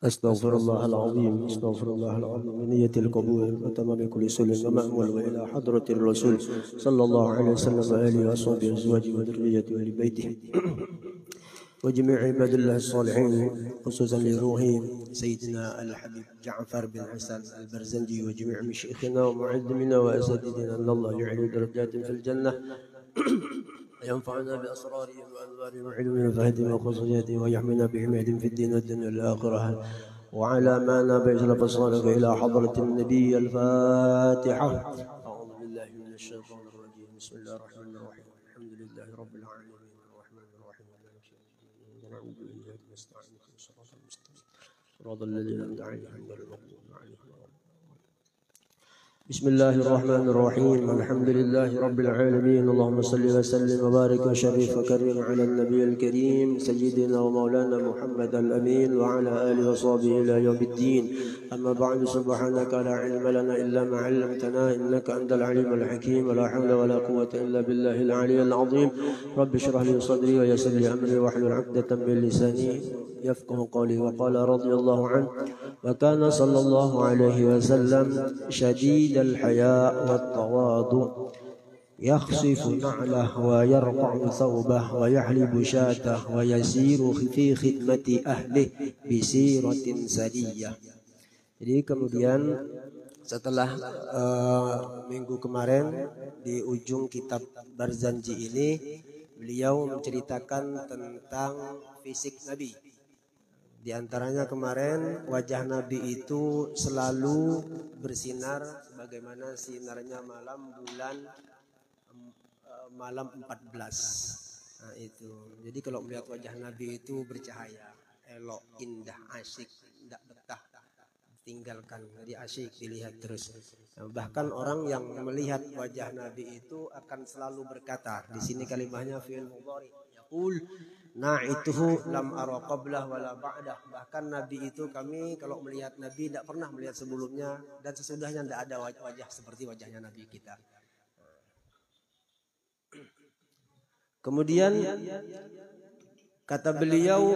أستغفر الله العظيم أستغفر الله العظيم بنية القبول وتمام كل سلم ومأمول وإلى حضرة الرسول صلى الله عليه وسلم وآله وصحبه وأزواجه وذريته وآل بيته وجميع عباد الله الصالحين خصوصا لروحه سيدنا الحبيب جعفر بن حسن البرزنجي وجميع مشايخنا ومعلمنا وأساتذتنا أن الله يعلي درجات في الجنة ينفعنا بأسرارهم وأنوارهم وعلمهم وفهدهم وخصوصياتهم ويحمينا بحمايتهم في الدين والدنيا والآخرة وعلى ما نابع أشرف الصالح إلى حضرة النبي الفاتحة. أعوذ بالله من الشيطان الرجيم بسم الله الرحمن الرحيم الحمد لله رب العالمين الرحمن الرحيم مالك يوم الدين نعوذ بالله نستعين صراط المستقيم صراط الذين أنعمت عليهم غير المغضوب عليهم. بسم الله الرحمن الرحيم الحمد لله رب العالمين اللهم صل وسلم وبارك وشرف وكرم على النبي الكريم سيدنا ومولانا محمد الأمين وعلى آله وصحبه إلى يوم الدين. أما بعد سبحانك لا علم لنا إلا ما علمتنا إنك أنت العليم الحكيم ولا حول ولا قوة إلا بالله العلي العظيم. رب اشرح لي صدري ويسر لي أمري واحلل عقدة من لساني يفقه قولي. وقال رضي الله عنه وكان صلى الله عليه وسلم شديد الحياء والتواضع يخصف نعله ويرفع ثوبه ويحلب شاته ويسير في خدمة أهله بسيرة سرية. Jadi kemudian setelah minggu kemarin di ujung kitab Barzanji ini beliau menceritakan tentang fisik Nabi. Di antaranya kemarin wajah Nabi itu selalu bersinar sebagaimana sinarnya malam bulan malam 14. Nah itu. Jadi kalau melihat wajah Nabi itu bercahaya, elok, indah, asyik, tidak betah tinggalkan. Jadi asyik dilihat terus. Nah, bahkan orang yang melihat wajah Nabi itu akan selalu berkata, di sini kalimahnya fi'il mudhari, yaqul na'ituhu lam ara qablah wala ba'dah. Bahkan Nabi itu kami kalau melihat Nabi tidak pernah melihat sebelumnya dan sesudahnya tidak ada wajah seperti wajahnya Nabi kita. Kemudian kata beliau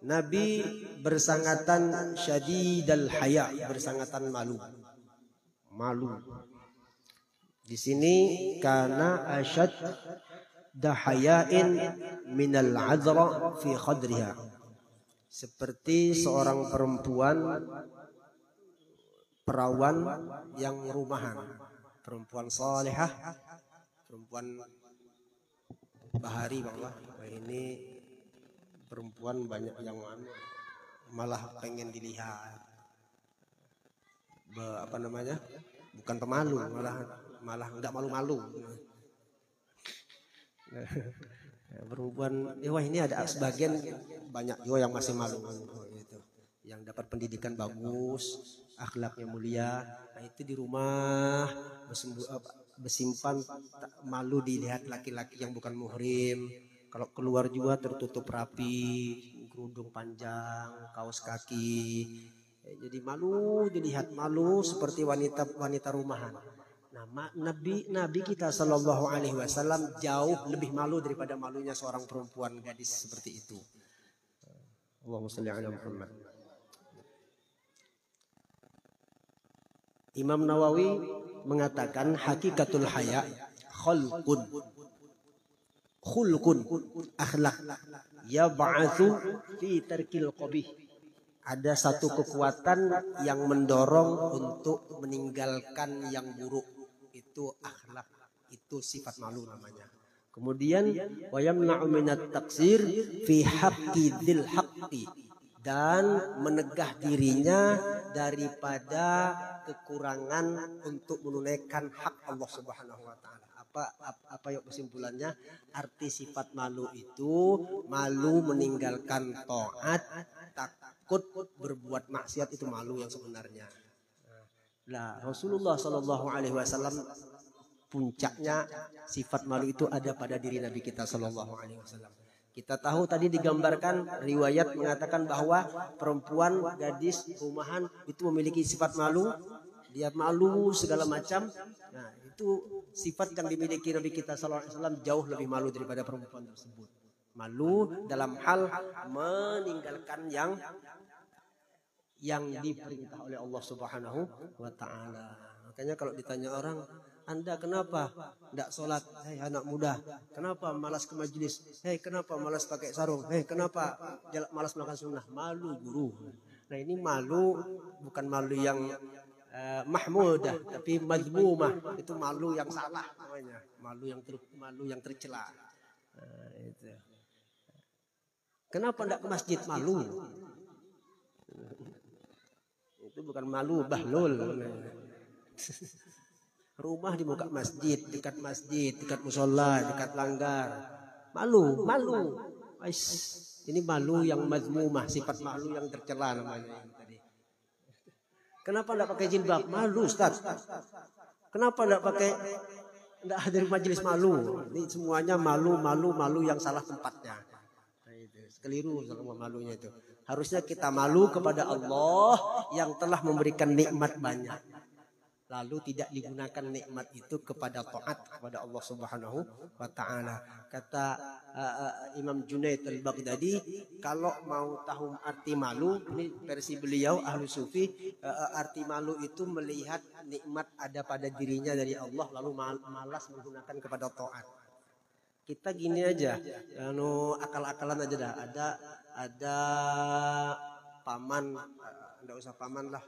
Nabi bersangatan syadidal haya, bersangatan malu. Di sini karena asyad dahayain minal azra fi khadriha, seperti seorang perempuan perawan yang rumahan, perempuan salihah, perempuan bahari bang. Ini perempuan banyak yang malah pengen dilihat, bukan pemalu, malah nggak malu-malu. Perempuan, wah ini ada sebagian banyak juga yang masih malu gitu. Yang dapat pendidikan bagus, akhlaknya mulia, nah itu di rumah bersimpan malu dilihat laki-laki yang bukan muhrim. Kalau keluar juga tertutup rapi, kerudung panjang, kaos kaki. Jadi malu dilihat, malu seperti wanita rumahan. Nah, Nabi kita Shallallahu Alaihi Wasallam jauh lebih malu daripada malunya seorang perempuan gadis seperti itu. Allahumma shalli ala Muhammad. Imam Nawawi mengatakan hakikatul haya khulqun akhlak yab'atsu fi tarkil qabih. Ada satu kekuatan yang mendorong untuk meninggalkan yang buruk. Itu akhlak, itu sifat malu namanya. Kemudian wa yamna'u minat taksir fi haqqi dzil haqqi, dan menegah dirinya daripada kekurangan untuk menunaikan hak Allah Subhanahu wa taala. Apa yuk kesimpulannya? Arti sifat malu itu malu meninggalkan taat, takut berbuat maksiat, itu malu yang sebenarnya. Nah, Rasulullah Shallallahu Alaihi Wasallam puncaknya sifat malu itu ada pada diri Nabi kita Shallallahu Alaihi Wasallam. Kita tahu tadi digambarkan riwayat mengatakan bahwa perempuan gadis rumahan itu memiliki sifat malu, dia malu segala macam. Nah, itu sifat yang dimiliki Nabi kita Shallallahu Alaihi Wasallam jauh lebih malu daripada perempuan tersebut. Malu dalam hal meninggalkan yang yang diperintah oleh Allah Subhanahu wa taala. Makanya kalau ditanya orang, Anda kenapa tidak sholat? Hei anak muda, kenapa malas ke majelis? Hei kenapa malas pakai sarung? Hei kenapa malas melakukan sunnah? Malu guru. Nah ini malu bukan malu yang mahmudah, tapi mazmumah. Itu malu yang salah namanya. Malu yang tercela. Itu. Kenapa tidak ke masjid? Malu. Itu bukan malu, bahlul. Rumah di muka masjid, dekat musola, dekat langgar. Malu. Ini malu yang mazmumah, sifat malu yang tercela namanya tadi. Kenapa tidak pakai jilbab? Malu, Ustaz. Kenapa tidak hadir majelis? Malu. Ini semuanya malu yang salah tempatnya. Keliru sama malunya itu. Harusnya kita malu kepada Allah yang telah memberikan nikmat banyak. Lalu tidak digunakan nikmat itu kepada taat kepada Allah Subhanahu wa taala. Kata Imam Junaid al-Baghdadi, kalau mau tahu arti malu, ini versi beliau ahlu sufi, arti malu itu melihat nikmat ada pada dirinya dari Allah lalu malas menggunakan kepada taat. Kita gini aja, akal-akalan aja dah. Ada paman, enggak usah paman lah,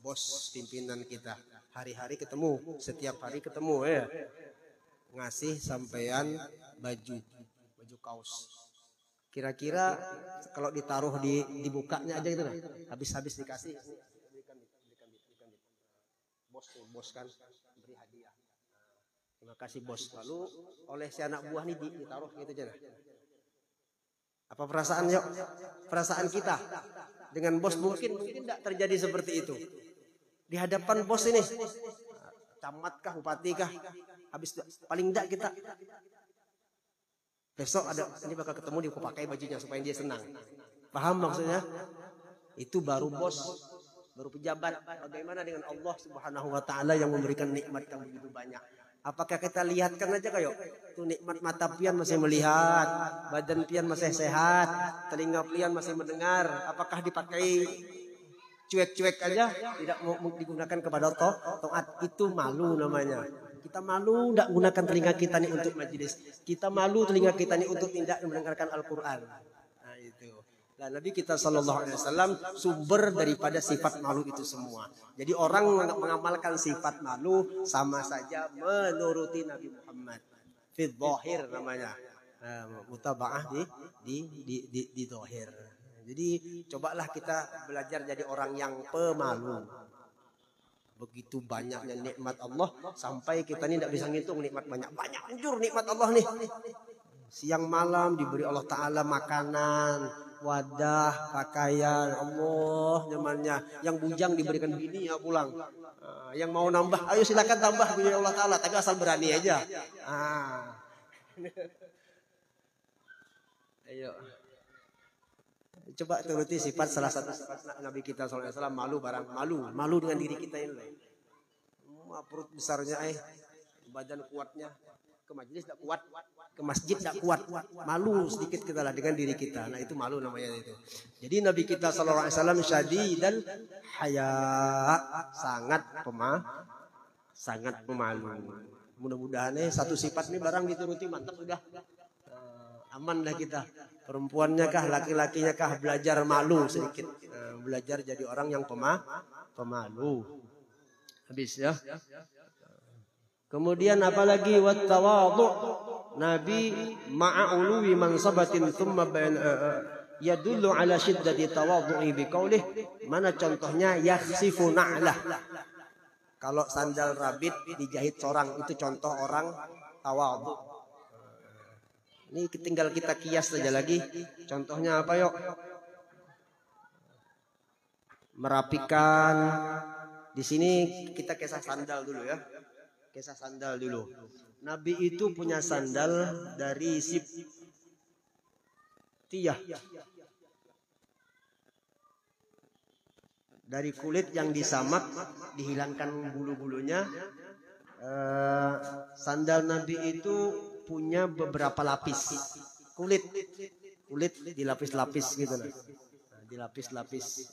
bos pimpinan kita. Hari-hari ketemu, setiap hari ketemu ya. Ngasih sampean baju kaos. Kira-kira kalau ditaruh di bukanya aja gitu lah. Habis dikasih. Bos kan beri hadiah. Terima kasih bos. Lalu oleh si anak buah nih ditaruh gitu aja. Apa perasaan kita dengan bos mungkin tidak terjadi seperti itu. Di hadapan bos ini, camat kah, bupati kah, habis paling tidak kita besok ini bakal ketemu dia pakai bajunya supaya dia senang. Paham maksudnya? Itu baru bos, baru pejabat. Bagaimana dengan Allah Subhanahu wa taala yang memberikan nikmat yang begitu banyak? Apakah kita lihatkan aja kayak itu nikmat mata pian masih melihat, badan pian masih sehat, telinga pian masih mendengar. Apakah dipakai cuek-cuek aja, tidak mau digunakan kepada taat? Itu malu namanya. Kita malu tidak gunakan telinga kita nih untuk majelis. Kita malu telinga kita nih untuk tidak mendengarkan Al-Quran. Nah itu. Nah, Nabi kita SAW sumber daripada sifat malu itu semua. Jadi orang mengamalkan sifat malu sama saja menuruti Nabi Muhammad. Fid dhahir namanya. Mutaba'ah di dhahir. Jadi cobalah kita belajar jadi orang yang pemalu. Begitu banyaknya nikmat Allah sampai kita ini tidak bisa ngitung nikmat banyak anjur nikmat Allah nih. Siang malam diberi Allah Ta'ala makanan, wadah, pakaian, Allah nyamannya. Yang bujang diberikan bini ya pulang. Yang mau nambah, ayo silakan tambah bini Allah Ta'ala, tapi asal berani aja. Ayo. Coba turuti sifat salah satu sifat Nabi kita SAW, malu dengan diri kita ini. Perut besarnya, badan kuatnya, ke majelis tidak kuat, ke masjid tidak kuat, malu sedikit kita lah dengan diri kita. Nah itu malu namanya itu. Jadi Nabi kita SAW syadidal haya, sangat pemalu. Mudah-mudahan satu sifat ini barang dituruti mantap sudah. Aman lah kita. Perempuannya kah, laki-lakinya kah belajar malu sedikit. Belajar jadi orang yang pemalu. Habis ya. Kemudian apalagi wattawadhu. Nabi ma'a'uluwi mansabatin thumma yadullu ala syiddati tawadhu'i biqaulih. Mana contohnya yakhsifu na'lah. Kalau sandal rabit dijahit sorang itu contoh orang tawadhu. Ini tinggal kita kias saja lagi. Contohnya apa yuk? Merapikan. Di sini kita kisah sandal dulu ya. Kisah sandal dulu. Nabi itu punya sandal dari sibtiyah. Dari kulit yang disamak, dihilangkan bulu-bulunya. Sandal Nabi itu punya beberapa lapis kulit dilapis-lapis gitu nah, dilapis-lapis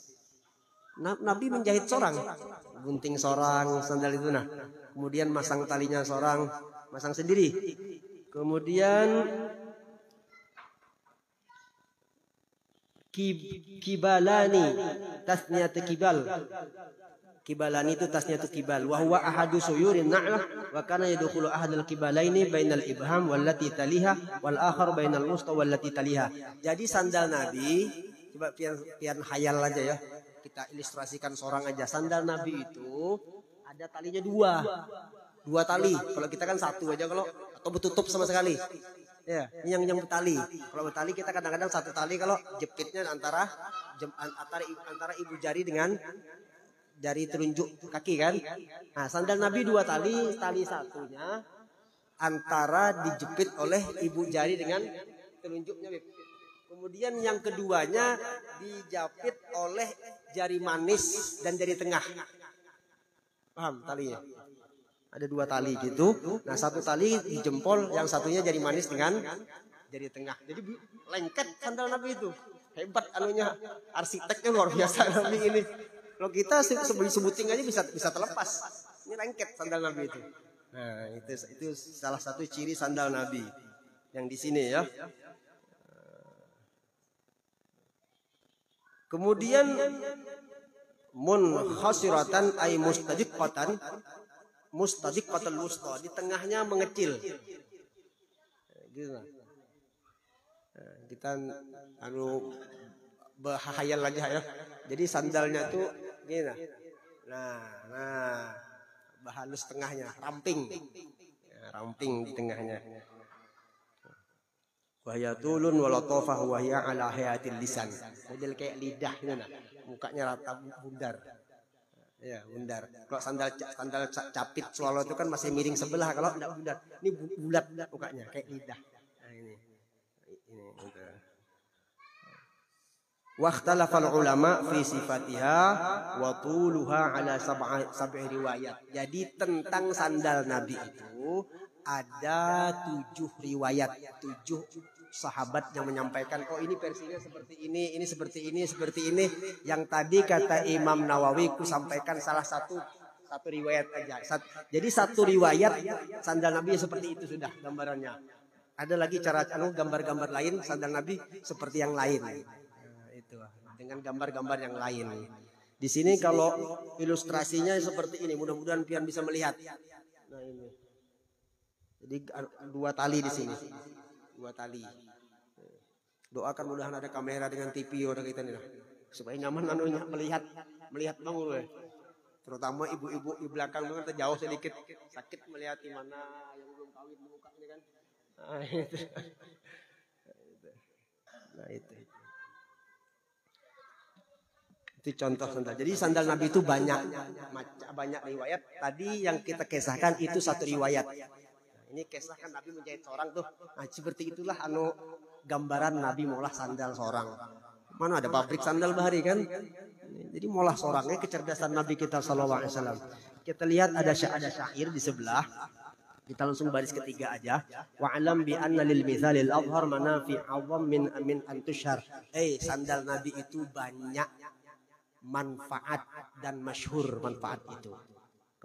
Nabi menjahit sorang, gunting sorang sandal itu nah. Kemudian masang talinya sorang, masang sendiri. Kemudian kibalani, tasniyatu kibal. Kibalani itu tasniyatu kibal. Wa huwa ahadu suyurin na'lah wa kana yadkhulu ahadul kibalaini bainal ibham wallati taliha wal akhar bainal wusta wallati taliha. Jadi sandal Nabi, coba pian khayal aja ya. Kita ilustrasikan seorang aja. Sandal Nabi itu ada talinya dua tali. Kalau kita kan satu aja kalau atau bertutup sama sekali. Ya, ini yang bertali. Kalau bertali kita kadang-kadang satu tali kalau jepitnya antara ibu jari dengan jari telunjuk kaki kan. Nah, sandal Nabi dua tali satunya antara dijepit oleh ibu jari dengan telunjuknya. Kemudian yang keduanya dijapit oleh jari manis dan jari tengah. Paham talinya? Ada dua tali gitu. Nah, satu tali di jempol, yang satunya jari manis dengan jari tengah. Jadi lengket sandal Nabi itu. Hebat anunya, arsiteknya luar biasa Nabi ini. Kalau kita sebuting aja bisa terlepas. Ini lengket sandal Nabi itu. Nah, itu salah satu ciri sandal Nabi yang di sini ya. Kemudian munkhasiratan ay mustadiqatan wusta, di tengahnya mengecil. Gitu. Nah, kita berhayal lagi ya. Jadi sandalnya tuh gini. Nah, bahalus tengahnya, ramping. Ya, ramping di tengahnya. Wahya tulun walatofah wahya ala hayatil lisan. Model kayak lidah gitu nah. Mukanya rata bundar. Ya, bundar. Kalau sandal capit swallow itu kan masih miring sebelah, kalau enggak bundar. Ini bulat mukanya kayak lidah. Nah, ini gitu. Waqtalafal ulama fi sifatiha wa tuluha ala sab'i riwayat. Jadi tentang sandal Nabi itu ada 7 riwayat, 7 sahabat yang menyampaikan, oh ini versinya seperti ini seperti ini. Yang tadi kata Imam Nawawi ku sampaikan salah satu riwayat aja. Jadi satu riwayat sandal Nabi seperti itu sudah gambarannya. Ada lagi cara gambar-gambar lain sandal Nabi seperti yang lain. Nah, itu dengan gambar-gambar yang lain. Di sini kalau ilustrasinya seperti ini, mudah-mudahan pian bisa melihat. Nah ini. Jadi 2 tali di sini. 2 tali. Doakan mudahan ada kamera dengan TV udah kita nih. Supaya nyaman anunya melihat bangun. Terutama ibu-ibu di belakang itu kan jauh sedikit sakit melihat di mana yang belum kawin muka ini kan. Nah itu. Itu contoh sandal. Jadi sandal Nabi itu banyak riwayat. Tadi yang kita kisahkan itu satu riwayat. Ini kisah kan Nabi menjahit seorang tuh. Nah, seperti itulah gambaran Nabi molah sandal seorang. Mana ada pabrik sandal bahari kan? Jadi molah seorangnya kecerdasan Nabi kita sallallahu alaihi wasallam. Kita lihat ada syair di sebelah. Kita langsung baris ketiga aja. Wa alam bi anna lil mithalil azhar manafi azam min antushar. Sandal Nabi itu banyak manfaat dan masyhur manfaat itu.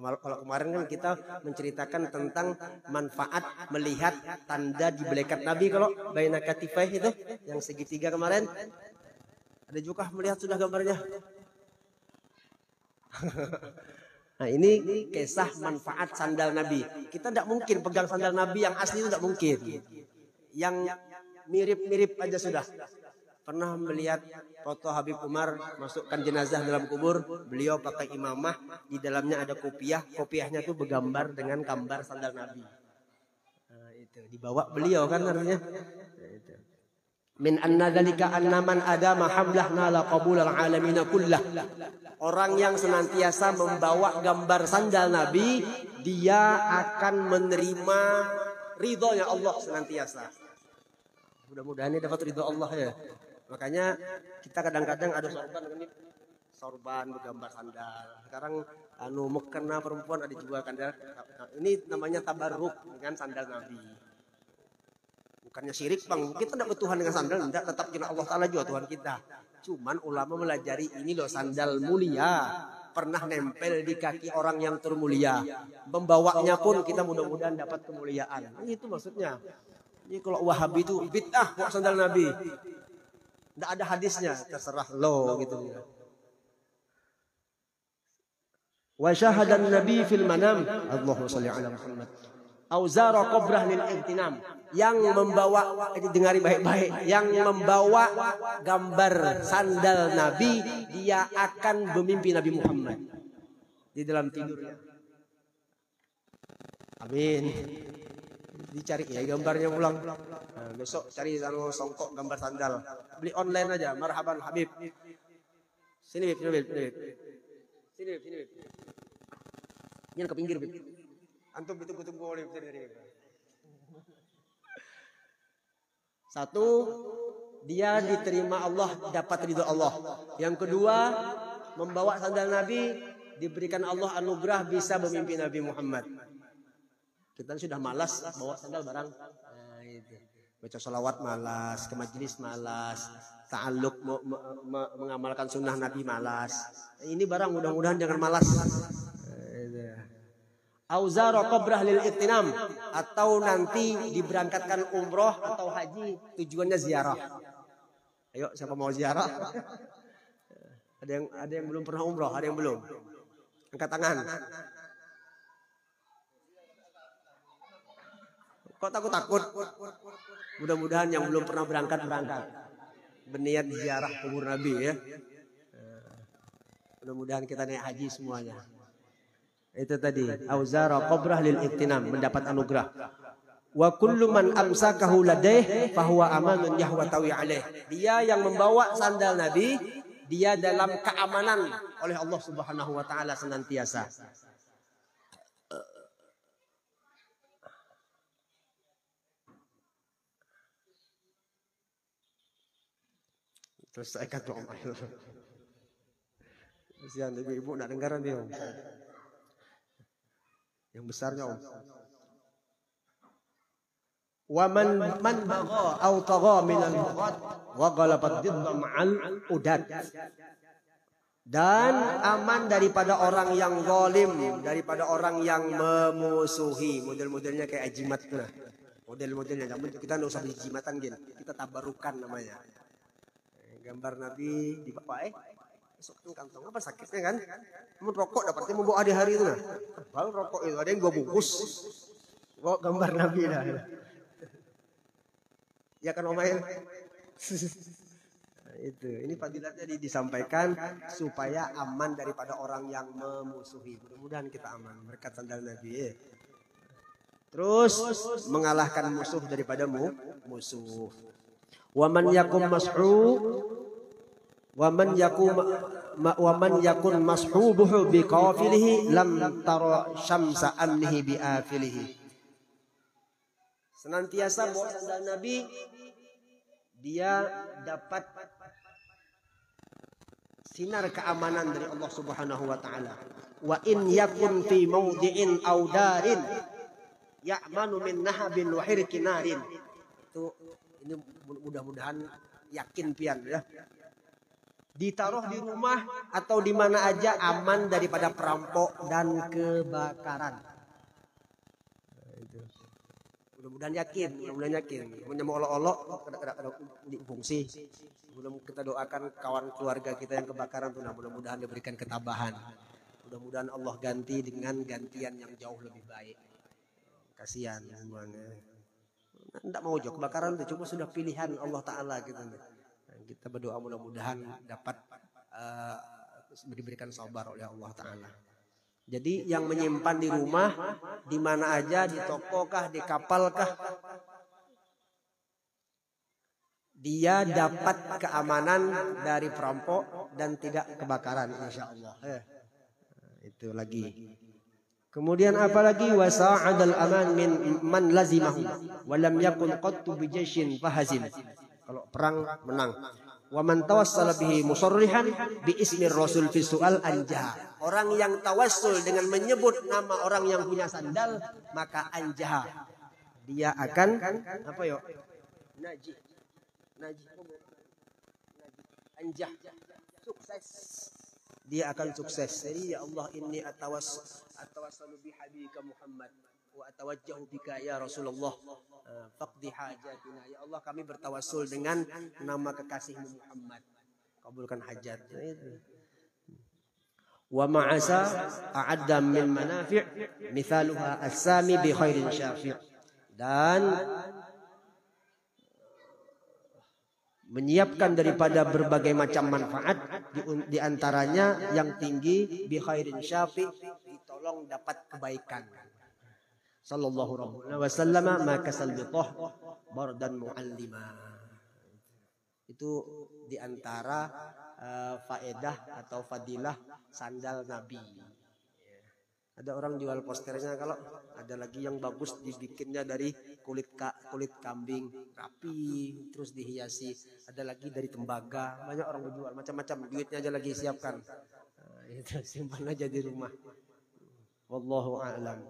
Kalau kemarin kan kita menceritakan tentang manfaat melihat tanda di belekat Nabi kalau baina katifai itu yang segitiga kemarin. Ada juga melihat sudah gambarnya. Nah ini kisah manfaat sandal Nabi. Kita tidak mungkin pegang sandal Nabi yang asli itu tidak mungkin. Yang mirip-mirip aja sudah. Pernah melihat foto Habib Umar masukkan jenazah dalam kubur, beliau pakai imamah, di dalamnya ada kopiahnya tuh bergambar dengan gambar sandal Nabi. Nah, itu dibawa beliau kan artinya. Nah, itu. Min anna dzalika anna man adama hamlah nala qabulal alamin kullah. Orang yang senantiasa membawa gambar sandal Nabi, dia akan menerima ridhonya Allah senantiasa. Mudah-mudahan ini dapat ridho Allah ya. Makanya kita kadang-kadang ada sorban bergambar sandal. Sekarang mukena perempuan ada juga kan. Ini namanya tabarruk dengan sandal Nabi. Bukannya syirik bang. Kita tidak bertuhan dengan sandal, tidak, tetap kena Allah Taala juga Tuhan kita. Cuman ulama melajari ini loh sandal mulia. Pernah nempel di kaki orang yang termulia. Membawanya pun kita mudah-mudahan dapat kemuliaan. Itu maksudnya. Ini kalau Wahabi itu bid'ah kok sandal Nabi. Tidak ada hadisnya. Terserah lo gitu. Wa syahadan Nabi fil manam. Allahumma shalli ala Muhammad. Auzara qabrah lil ihtinam. Yang membawa, dengari baik-baik, yang membawa gambar sandal Nabi, dia akan memimpi Nabi Muhammad di dalam tidurnya. Amin. Dicari ya gambarnya pulang. Nah, besok cari songkok gambar sandal. Beli online aja. Marhaban Habib. Sini Bib, sini Bib. Sini Bib, sini Bib. Jangan ke pinggir Bib. Antum tunggu oleh sini. Satu, dia diterima Allah, dapat ridho Allah. Yang kedua, membawa sandal Nabi, diberikan Allah anugerah bisa memimpi Nabi Muhammad. Kita sudah malas bawa sandal barang. Nah, itu. Baca salawat malas, ke majelis malas, ta'alluq mengamalkan sunnah Nabi malas. Ini barang mudah-mudahan jangan malas. Auzara qabrah lil ihtinam, atau nanti diberangkatkan umroh atau haji tujuannya ziarah. Ayo siapa mau ziarah? Ada yang belum pernah umroh, ada yang belum. Angkat tangan. Kok takut? Mudah-mudahan yang belum pernah berangkat. Berniat ziarah kubur Nabi ya. Mudah-mudahan kita naik haji semuanya. Itu tadi auzara qabrah lil ihtinam, mendapat anugerah. Wa kullu man amsakahu ladaih fahuwa amanun yahwatawi alaih. Dia yang membawa sandal Nabi, dia dalam keamanan oleh Allah Subhanahu wa taala senantiasa. Terus saya kata Om Ail. Kasihan ibu-ibu nak dengaran dia Om. Yang besarnya Om. Wa man bagha aw tagha min al-bughat wa ghalabat didda ma'al udad. Dan aman daripada orang yang zalim, daripada orang yang memusuhi. Model-modelnya kayak ajimat nah. Model-modelnya namun kita enggak usah dijimatan gini. Kita tabarukan namanya. Gambar Nabi di bawah masuk kantong apa sakitnya kan? Mau rokok dapatnya mau bawa hari itu nah. Tebal rokok itu ada yang 2 bungkus. Bawa gambar Nabi dah. Ya kan Om Ail? Itu. Ini fadilatnya disampaikan supaya aman daripada orang yang memusuhi. Mudah-mudahan kita aman berkat sandal Nabi. Ya. Terus mengalahkan musuh daripada musuh. Wa man yakun mashubuhu biqafilihi lam tara syamsa amnihi biafilihi. Senantiasa bawa sandal Nabi, dia dapat sinar keamanan dari Allah Subhanahu wa taala. Wa in yakun fi mawdi'in aw darin ya'manu min nahabin wa hirqin narin. Itu ini mudah-mudahan yakin pian ya. Ditaruh di rumah atau di mana aja aman daripada perampok dan kebakaran. Mudah-mudahan yakin. Punya mau olok-olok di fungsi. Sebelum kita doakan kawan keluarga kita yang kebakaran tuh, mudah-mudahan diberikan ketabahan. Mudah-mudahan Allah ganti dengan gantian yang jauh lebih baik. Kasihan semuanya. Tidak mau jauh kebakaran itu cuma sudah pilihan Allah Taala gitu. Kita berdoa mudah-mudahan dapat diberikan sabar oleh Allah Taala. Jadi yang menyimpan di rumah, di mana aja, di toko kah, di kapal kah, dia dapat keamanan dari perampok dan tidak kebakaran, insya Allah. Itu lagi. Kemudian apalagi wasa'adal aman min man lazimahu wa lam yakun qattu bi jayshin fahazim. Kalau perang menang. Wa man tawassala bihi musarrihan bi ismi Rasul fi su'al anjah. Orang yang tawassul dengan menyebut nama orang yang punya sandal, maka anjah. Dia akan apa yo? Naji. anjah, sukses. Dia akan sukses. Jadi ya Allah, inni atawassalu bihabibika Muhammad wa atawajjahu bika ya Rasulullah faqdi hajatina. Ya Allah, kami bertawassul dengan nama kekasihmu Muhammad, kabulkan hajat. Wa ma'asa a'adda min manafi' mithaluha as-sami bi khairin syafi'. Dan menyiapkan daripada berbagai macam manfaat, di antaranya yang tinggi bi khairin syafi', ditolong dapat kebaikan. Sallallahu alaihi wasallam ma kasal bitah bardan muallima. Itu di antara faedah atau fadilah sandal Nabi. Ada orang jual posternya, kalau ada lagi yang bagus dibikinnya dari kulit kambing rapi terus dihiasi, ada lagi dari tembaga, banyak orang menjual macam-macam, duitnya aja lagi siapkan. Itu simpan aja di rumah. Wallahu a'lam.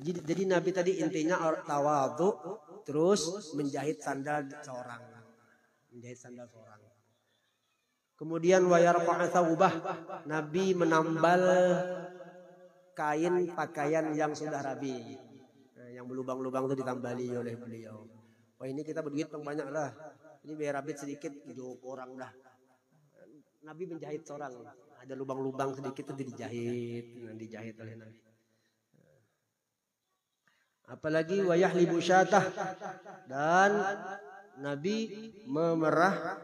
Jadi Nabi tadi intinya tawadhu, terus menjahit sandal seorang. Kemudian wa yarfa'a thawbah, Nabi menambal kain pakaian yang sudah rabi. Yang berlubang-lubang itu ditambali oleh beliau. Wah, ini kita berduit banyak lah. Ini biar rabi sedikit 7 orang dah. Nabi menjahit seorang. Ada lubang-lubang sedikit itu dijahit oleh Nabi. Apalagi wa yahlibu syatah, dan Nabi memerah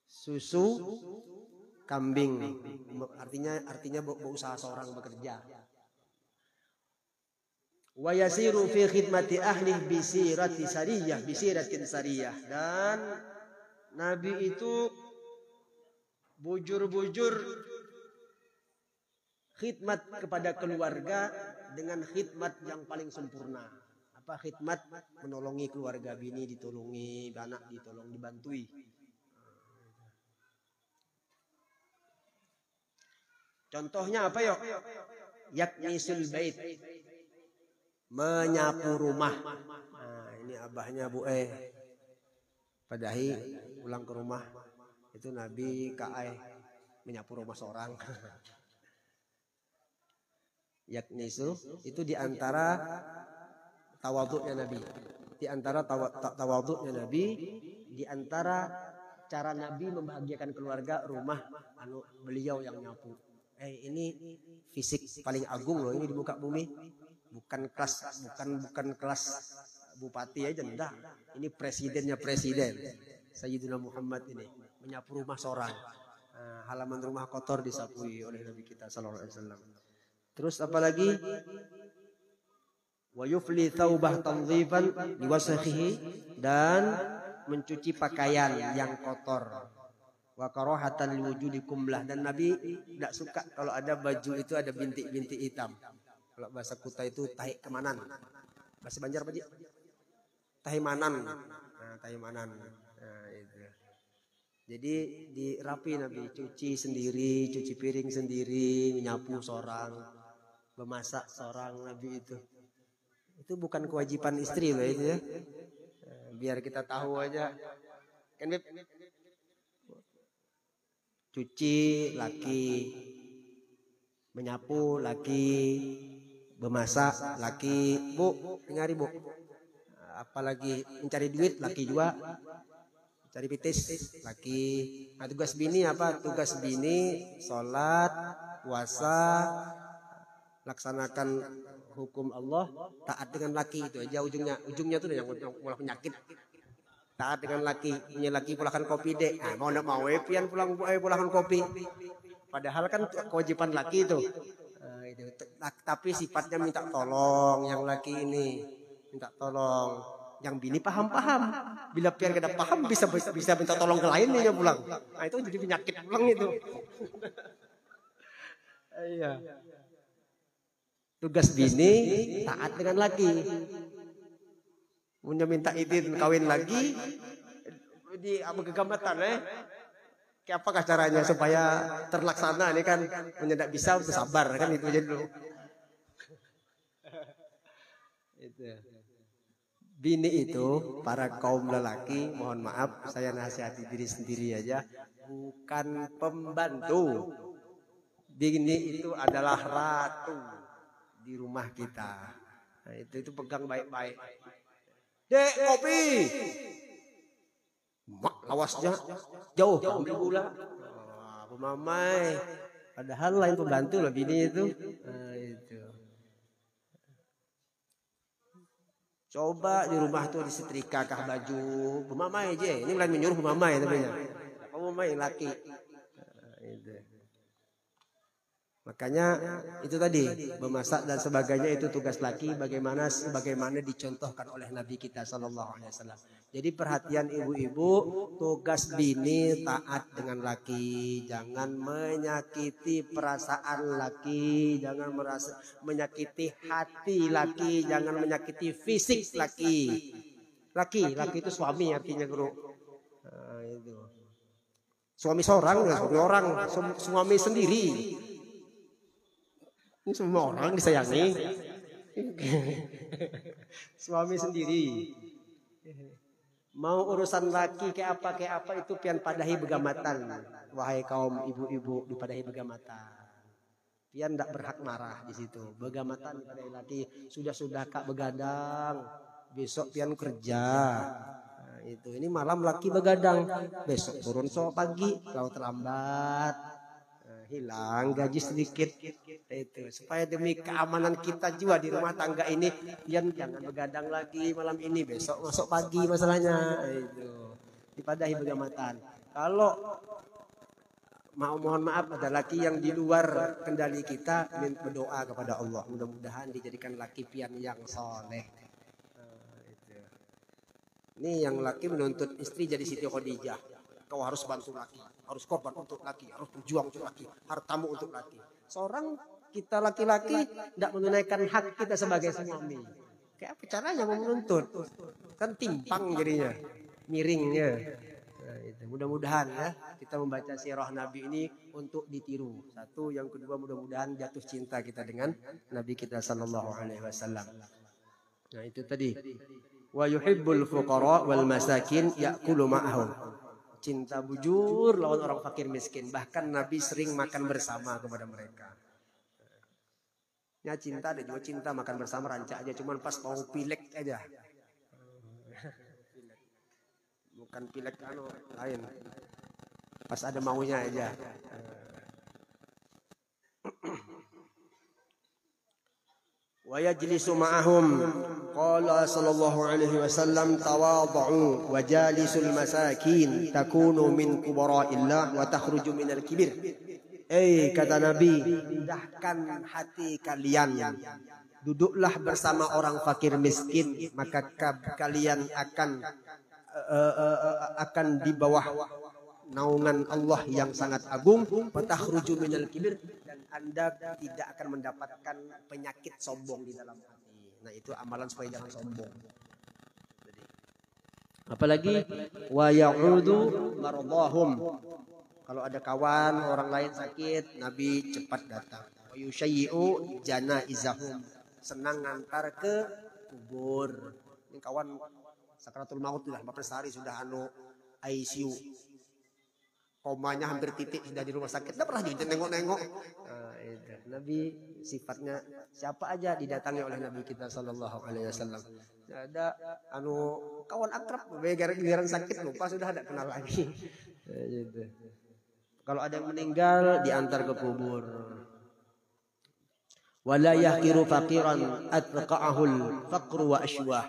susu kambing, artinya berusaha seorang bekerja. Wa yasiru fi khidmati ahli bisiratin sariyah, dan Nabi itu bujur-bujur khidmat kepada keluarga dengan khidmat yang paling sempurna. Apa khidmat? Menolongi keluarga, bini ditolongi, anak ditolong, dibantui. Contohnya apa yuk? Yaknisul bait, menyapu rumah. Nah, ini abahnya Bu Padahi pulang ke rumah, itu Nabi Ka'ai menyapu rumah seorang. Yaknisu itu diantara tawadhu'nya Nabi, diantara tawadhu'nya Nabi, diantara cara Nabi membahagiakan keluarga, rumah beliau yang nyapu. Ini fisik paling agung loh ini di muka bumi, bukan kelas bupati aja, enggak. Ini presidennya presiden, Sayyidina Muhammad ini menyapu rumah seorang. Halaman rumah kotor disapui oleh Nabi kita sallallahu alaihi wasallam. Terus apalagi wa yufli thawbah tanzifan liwasakhihi, dan mencuci pakaian yang kotor. Wa karahatan liwujudi kumlah, dan Nabi tidak suka kalau ada baju itu ada bintik-bintik hitam. Kalau bahasa Kutai itu tahi kemanan. Bahasa Banjar apa, Ji? Tahimanan. Nah, tahimanan. Nah, itu. Jadi dirapi Nabi, cuci sendiri, cuci piring sendiri, menyapu seorang, memasak seorang Nabi itu. Itu bukan kewajiban istri loh itu ya. Biar kita tahu aja. Kan Beb? Cuci laki, menyapu laki, memasak laki. Bu, dengar Bu. Apalagi mencari duit laki juga. Cari pitis laki. Nah, tugas bini apa? Tugas bini sholat, puasa, laksanakan hukum Allah, taat dengan laki, itu aja ujungnya tuh yang malah penyakit. Taat dengan laki, punya laki pulakan kopi dek. Nah, mau pian pulakan kopi. Padahal kan kewajiban laki itu. Tapi sifatnya minta tolong, yang laki ini minta tolong. Yang bini paham-paham. Bila pian kada paham bisa minta tolong ke lainnya pulang. Nah, itu jadi penyakit pulang itu. Iya. Tugas bini taat dengan laki. Punya minta izin kawin lagi di kegamatan kayak apakah caranya supaya terlaksana ini kan, punya tidak bisa bersabar kan, itu aja dulu. Itu. Bini itu para kaum lelaki, mohon maaf saya nasihati diri sendiri aja, bukan pembantu. Bini itu adalah ratu di rumah kita. Nah, itu pegang baik-baik. Dek, kopi. Mak lawasnya jauh ambil gula. Pemamai. Padahal lain pembantu loh bini itu. Nah, itu. Coba di rumah tuh disetrika kah baju, pemamai aja. Ini lain menyuruh pemamai namanya. Pemamai laki. Nah, itu. Makanya itu tadi memasak dan sebagainya itu tugas laki, sebagaimana dicontohkan oleh Nabi kita Sallallahu Alaihi Wasallam. Jadi perhatian ibu-ibu, tugas bini taat dengan laki, jangan menyakiti perasaan laki, jangan menyakiti hati laki, jangan menyakiti fisik laki. Laki itu suami artinya guru. Nah, itu. Suami seorang, suami sendiri. Ini semua orang disayangi. Suami sendiri. Mau urusan laki kayak apa itu pian padahi begamatan. Wahai kaum ibu-ibu dipadahi begamatan. Pian tidak berhak marah di situ. Begamatan dipadahi laki. Sudah kak begadang. Besok pian kerja. Nah, itu ini malam laki begadang. Besok turun pagi. Kalau terlambat. Hilang gaji sedikit itu supaya demi keamanan kita juga di rumah tangga ini jangan begadang lagi malam ini besok masuk pagi masalahnya itu dipadahi begamatan. Kalau mohon maaf ada laki yang di luar kendali kita, berdoa kepada Allah mudah-mudahan dijadikan laki pian yang soleh. Ini yang laki menuntut istri jadi Siti Khadijah. Kau harus bantu laki, harus korban untuk laki, harus berjuang untuk laki, hartamu untuk laki. Seorang kita laki-laki tidak menunaikan hak kita sebagai suami. Kayak apa caranya mau menuntut? Kan timpang jadinya, miringnya. Nah, itu. Mudah-mudahan ya kita membaca sirah Nabi ini untuk ditiru. Satu, yang kedua mudah-mudahan jatuh cinta kita dengan Nabi kita Sallallahu Alaihi Wasallam. Nah itu tadi. Wa yuhibbul fuqara wal masakin ya'kulu ma'ahum. Cinta bujur lawan orang fakir miskin. Bahkan Nabi sering makan bersama kepada mereka. Ya cinta ada juga cinta makan bersama rancak aja. Cuman pas mau pilek aja. Bukan pilek lain. Pas ada maunya aja. Wa yajlisu ma'ahum. Qala sallallahu alaihi wasallam tawadhu wa jalisul masakin takunu min kubara'illah wa takhruju minal kibir. Kata Nabi, indahkan hati kalian. Duduklah bersama orang fakir miskin, maka kalian akan di bawah naungan Allah yang sangat agung. Wa takhruju minal kibir, dan Anda tidak akan mendapatkan penyakit sombong di dalam hati. Nah itu amalan supaya jangan sombong. Apalagi wa ya'udu mardahum. Kalau ada kawan orang lain sakit, Nabi cepat datang. Wa yushayyi'u janaizahum. Senang ngantar ke kubur. Ini kawan sakratul maut sudah 14 hari sudah ICU. Komanya hampir titik sudah di rumah sakit. Tidak pernah juga nengok-nengok. Nah, itu. Nabi sifatnya siapa aja didatangi oleh Nabi kita Sallallahu Alaihi Wasallam. Ada kawan akrab, giliran sakit lupa sudah ada kenal lagi. Nah, gitu. Kalau ada yang meninggal diantar ke kubur. Wala yahqiru faqiran atqa'ahul faqru wa ashwah.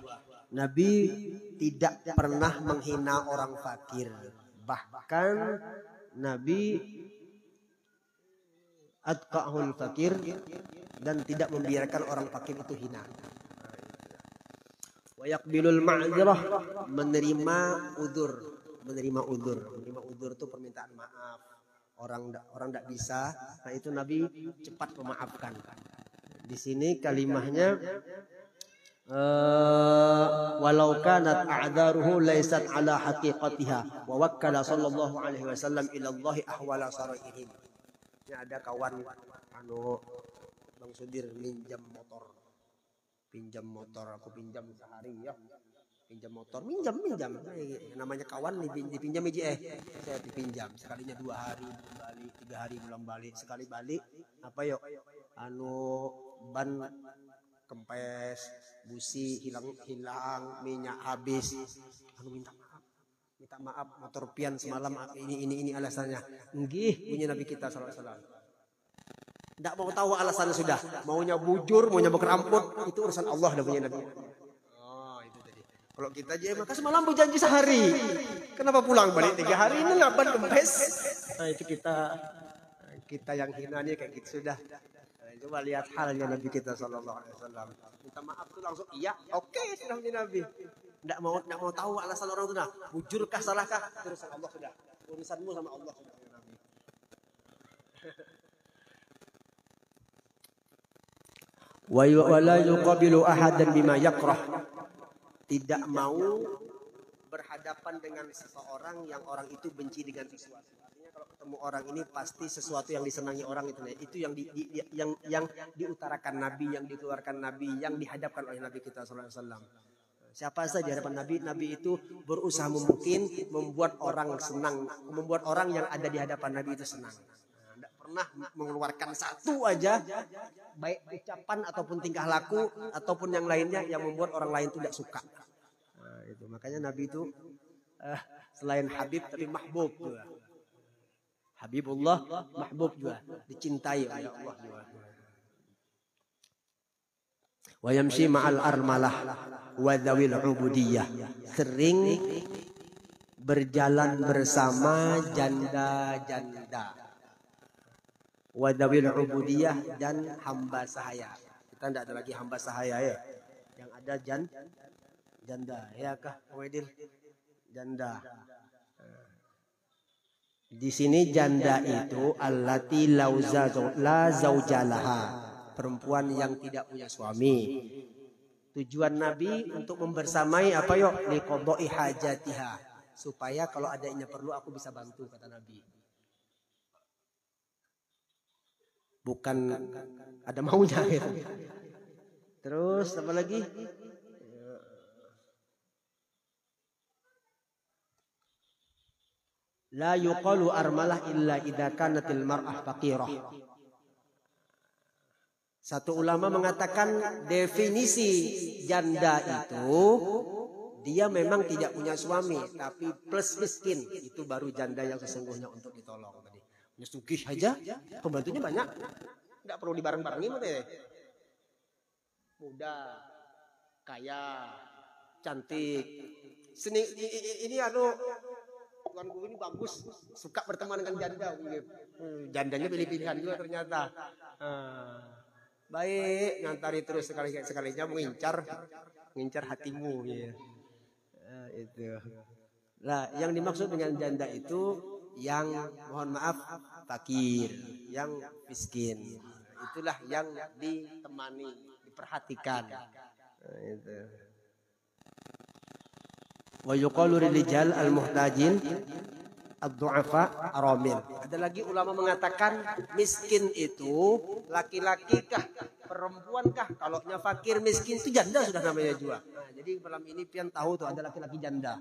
Nabi tidak pernah menghina orang fakir. Bahkan Nabi atqa'ahul fakir dan tidak membiarkan orang fakir itu hina. Wa yaqbilul ma'dzirah, menerima udzur. Menerima udzur itu permintaan maaf. Orang tidak bisa, nah itu Nabi cepat memaafkan. Di sini kalimahnya walau kanat a'dharuhu laysat ala haqiqatiha wa wakkala sallallahu alaihi wasallam ila Allah ahwala saraihim. Ini ada kawan Bang Sudir pinjam motor, aku pinjam sehari ya. pinjam motor, minjam. Namanya kawan dipinjam saya dipinjam. Sekalinya 2 hari belum balik, 3 hari belum balik, sekali balik apa yuk? Ban kempes, busi hilang, minyak habis. Minta maaf motor pian semalam ini alasannya. Nggih, punya Nabi kita sallallahu alaihi wasallam. Tidak mau tahu alasannya sudah. Maunya bujur, maunya berkeramput, itu urusan Allah dah punya Nabi. Oh, itu tadi. Kalau kita aja maka semalam berjanji sehari. Kenapa pulang balik 3 hari ini ngaban kempes? Nah, itu kita yang hina nih kayak gitu sudah. Nah, coba lihat halnya Nabi kita sallallahu alaihi wasallam. Minta maaf tuh langsung iya, oke, sudah punya Nabi. Tidak mau tahu alasan orang itu nah. Bujurkah salahkah? Urusan Allah sudah. Urusanmu sama Allah sudah punya Nabi. Wa la yuqabilu ahadan bima yakrah. Tidak mau berhadapan dengan seseorang yang orang itu benci dengan sesuatu. Artinya kalau ketemu orang ini pasti sesuatu yang disenangi orang itu yang diutarakan Nabi, yang dikeluarkan Nabi, yang dihadapkan oleh Nabi kita sallallahu alaihi wasallam. Siapa saja di hadapan Nabi itu berusaha mungkin membuat orang senang, membuat orang yang ada di hadapan Nabi itu senang. Tidak pernah mengeluarkan satu aja, baik ucapan ataupun tingkah laku ataupun yang lainnya yang membuat orang lain tidak suka. Nah, itu makanya Nabi itu selain Habib tapi mahbub juga. Habibullah, mahbub juga, dicintai oleh Allah juga. Wa yamshi ma'al armalah wa dzawil ubudiyah. Sering berjalan bersama janda-janda. Wa dzawil ubudiyah dan hamba sahaya. Kita tidak ada lagi hamba sahaya ya. Yang ada janda. Ya kah, Wedil? Janda. Di sini janda itu allati la zaujalaha. Perempuan yang tidak punya suami. Tujuan Nabi untuk membersamai apa yuk? Liqadai hajatiha. Supaya kalau adanya perlu aku bisa bantu, kata Nabi. Bukan ada maunya gitu. Terus apa lagi? La yuqalu armalah illa idza kanatil mar'ah faqirah. Satu ulama mengatakan definisi janda itu dia memang tidak punya suami tapi plus miskin, itu baru janda yang sesungguhnya untuk ditolong tadi. Punya sugih aja, pembantunya banyak, tidak perlu dibareng-barengi deh. Muda, kaya, cantik, ini tuanku ini bagus, suka berteman dengan janda. Jandanya pilih-pilihan juga ternyata. Baik, ngantari terus sekalinya mengincar hatimu ya. Itu. Nah, yang dimaksud dengan janda itu yang mohon maaf fakir, yang miskin. Itulah yang ditemani, diperhatikan. Itu. Wa yuqalu rijal al-muhtajin ad-du'afa aramil. Ada lagi ulama mengatakan miskin itu laki-laki kah, perempuan kah? Kalau fakir miskin itu janda sudah namanya juga. Nah, jadi malam ini pian tahu tuh ada laki-laki janda.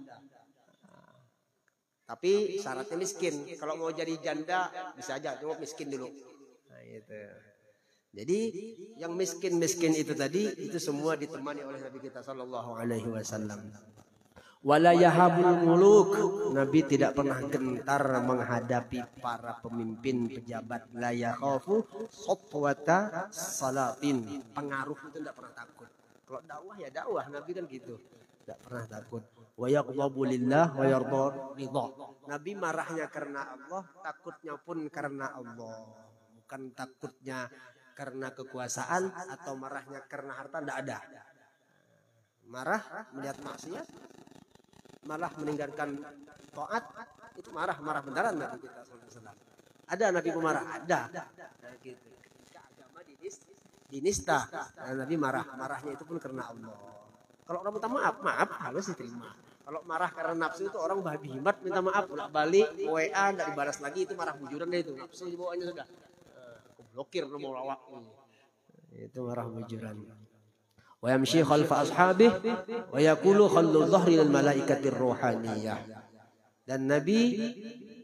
Tapi syaratnya miskin. Kalau mau jadi janda bisa aja, cuma miskin dulu. Nah, itu. Jadi yang miskin itu tadi itu semua ditemani oleh Nabi kita sallallahu alaihi wasallam. Wala yahabul muluk. Nabi tidak pernah gentar menghadapi para pemimpin pejabat. La yakhafu khutwata salatin. Pengaruh itu tidak pernah takut. Kalau dakwah ya dakwah, Nabi kan gitu. Tidak pernah takut. Wa yaqdabu lillah wa yarda ridha. Nabi marahnya karena Allah, takutnya pun karena Allah. Bukan takutnya karena kekuasaan atau marahnya karena harta, tidak ada. Marah melihat maksiat, malah meninggalkan taat, itu marah beneran Nabi kita SAW. Ada Nabi marah, ada. Gitu. Agama dinista, Nabi marahnya itu pun karena Allah. Kalau orang minta maaf harus diterima. Kalau marah karena nafsu itu orang babi himat minta maaf bolak balik, WA nggak dibalas lagi, itu marah bujuran deh itu. Nafsu bawaannya sudah. Aku blokir mau lawak. Itu marah bujuran. wa yamshi khalfa ashabih wa yaqulu khallu dhahri lil malaikatir ruhaniyah. Dan Nabi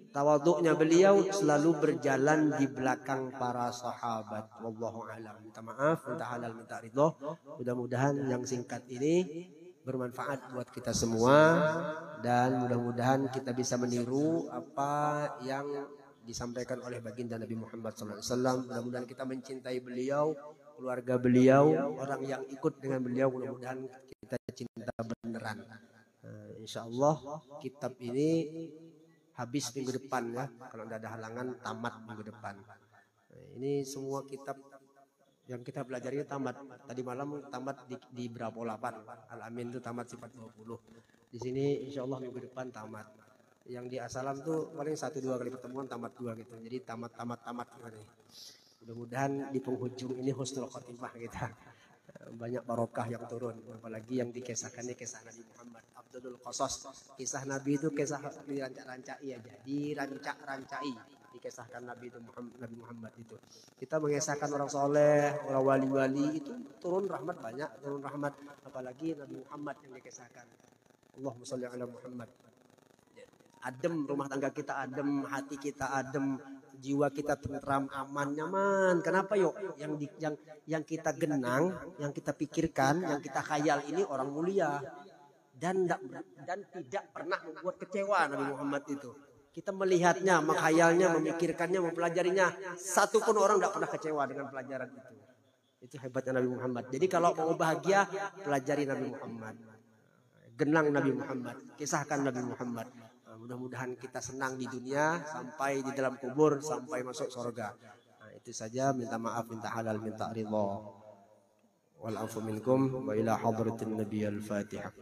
tawaduknya beliau selalu berjalan di belakang para sahabat. Wallahu a'lam. Minta maaf, minta halal, minta ridho. Mudah-mudahan yang singkat ini bermanfaat buat kita semua, dan mudah-mudahan kita bisa meniru apa yang disampaikan oleh baginda Nabi Muhammad SAW. Mudah-mudahan kita mencintai beliau, keluarga beliau, orang yang ikut dengan beliau. Mudah-mudahan kita cinta beneran. Insya Allah kitab ini habis minggu depan ya, kalau tidak ada halangan tamat minggu depan. Ini semua kitab yang kita pelajari tamat. Tadi malam tamat di berapa 8. Al-Amin itu tamat sifat 20. Di sini insya Allah minggu depan tamat. Yang di As-Salam tuh paling 1-2 kali pertemuan tamat 2 gitu. Jadi tamat. Mudah-mudahan di penghujung ini husnul khotimah kita. Banyak barokah yang turun, apalagi yang dikisahkan kisah Nabi Muhammad. Abdul Qasas, kisah Nabi itu kisah dirancak-rancai aja, dirancak-rancai, dikisahkan Nabi Muhammad itu. Kita mengisahkan orang soleh, orang wali-wali itu turun rahmat banyak, turun rahmat, apalagi Nabi Muhammad yang dikisahkan. Allahumma sholli ala Muhammad. Adem rumah tangga kita, adem hati kita, adem jiwa kita, tentram, aman, nyaman. Kenapa yuk? Yang kita genang, yang kita pikirkan, yang kita khayal ini orang mulia, dan tidak pernah membuat kecewa Nabi Muhammad itu. Kita melihatnya, menghayalnya, memikirkannya, mempelajarinya. Satu pun orang tidak pernah kecewa dengan pelajaran itu. Itu hebatnya Nabi Muhammad. Jadi kalau mau bahagia, pelajari Nabi Muhammad. Genang Nabi Muhammad, kisahkan Nabi Muhammad. Mudah-mudahan kita senang di dunia sampai di dalam kubur, sampai masuk surga. Nah, itu saja. Minta maaf, minta halal, minta ridha. Wal afu minkum wa ila hadratin nabiyil Fatihah.